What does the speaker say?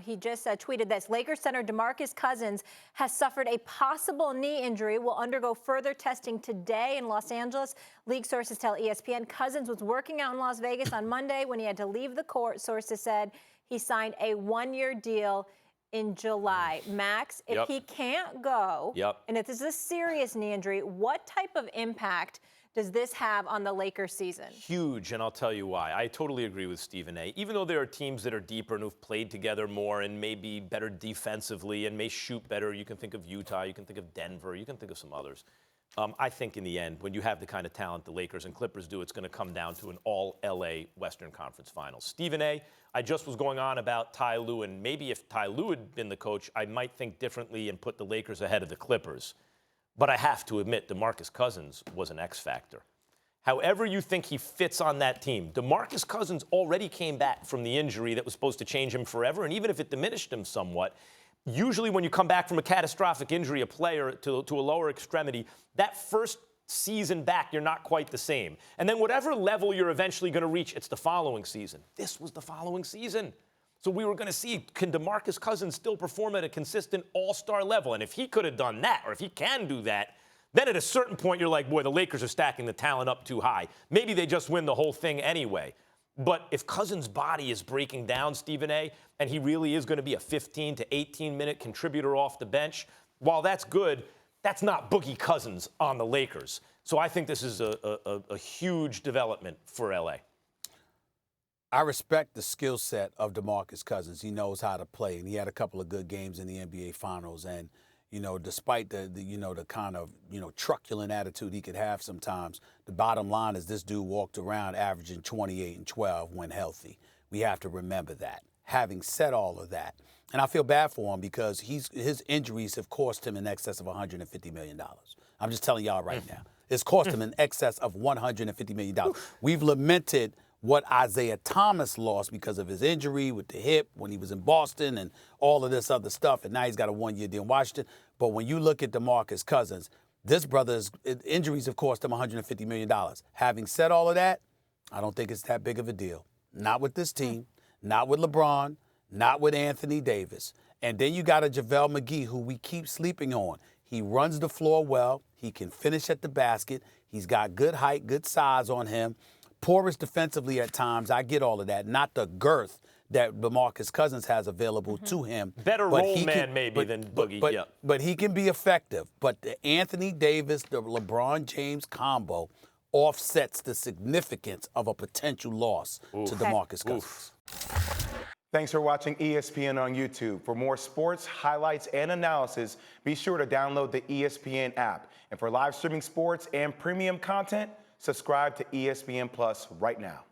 He just tweeted this. Lakers center DeMarcus Cousins has suffered a possible knee injury, will undergo further testing today in Los Angeles. League sources tell ESPN Cousins was working out in Las Vegas on Monday when he had to leave the court. Sources said he signed a one-year deal in July. Max, if he can't go, and if this is a serious knee injury, what type of impact does this have on the Lakers season? Huge, and I'll tell you why. I totally agree with Stephen A. Even though there are teams that are deeper and who've played together more and may be better defensively and may shoot better, you can think of Utah, you can think of Denver, you can think of some others. I think in the end, when you have the kind of talent the Lakers and Clippers do, it's going to come down to an all-LA Western Conference Finals. Stephen A., I just was going on about Ty Lue, and maybe if Ty Lue had been the coach, I might think differently and put the Lakers ahead of the Clippers. But I have to admit, DeMarcus Cousins was an X factor. However you think he fits on that team, DeMarcus Cousins already came back from the injury that was supposed to change him forever, and even if it diminished him somewhat, usually when you come back from a catastrophic injury, a player to a lower extremity, that first season back, you're not quite the same. And then whatever level you're eventually going to reach, it's the following season. This was the following season. So we were going to see, can DeMarcus Cousins still perform at a consistent all-star level? And if he could have done that, or if he can do that, then at a certain point you're like, boy, the Lakers are stacking the talent up too high. Maybe they just win the whole thing anyway. But if Cousins' body is breaking down, Stephen A., and he really is going to be a 15 to 18-minute contributor off the bench, while that's good, that's not Boogie Cousins on the Lakers. So I think this is a huge development for L.A. I respect the skill set of DeMarcus Cousins. He knows how to play, and he had a couple of good games in the NBA Finals. And, you know, despite the kind of, truculent attitude he could have sometimes, the bottom line is this dude walked around averaging 28 and 12 when healthy. We have to remember that. Having said all of that, and I feel bad for him because his injuries have cost him in excess of $150 million. I'm just telling y'all right now. It's cost him in excess of $150 million. We've lamented what Isaiah Thomas lost because of his injury with the hip when he was in Boston and all of this other stuff, and now he's got a one-year deal in Washington. But when you look at DeMarcus Cousins, this brother's injuries have cost him $150 million. Having said all of that, I don't think it's that big of a deal. Not with this team, not with LeBron, not with Anthony Davis. And then you got a JaVale McGee who we keep sleeping on. He runs the floor well. He can finish at the basket. He's got good height, good size on him. Porous defensively at times. I get all of that. Not the girth that DeMarcus Cousins has available to him. Better role man maybe than Boogie. But he can be effective. But the Anthony Davis, the LeBron James combo offsets the significance of a potential loss to DeMarcus Cousins. Thanks for watching ESPN on YouTube. For more sports, highlights, and analysis, be sure to download the ESPN app. And for live streaming sports and premium content, subscribe to ESPN Plus right now.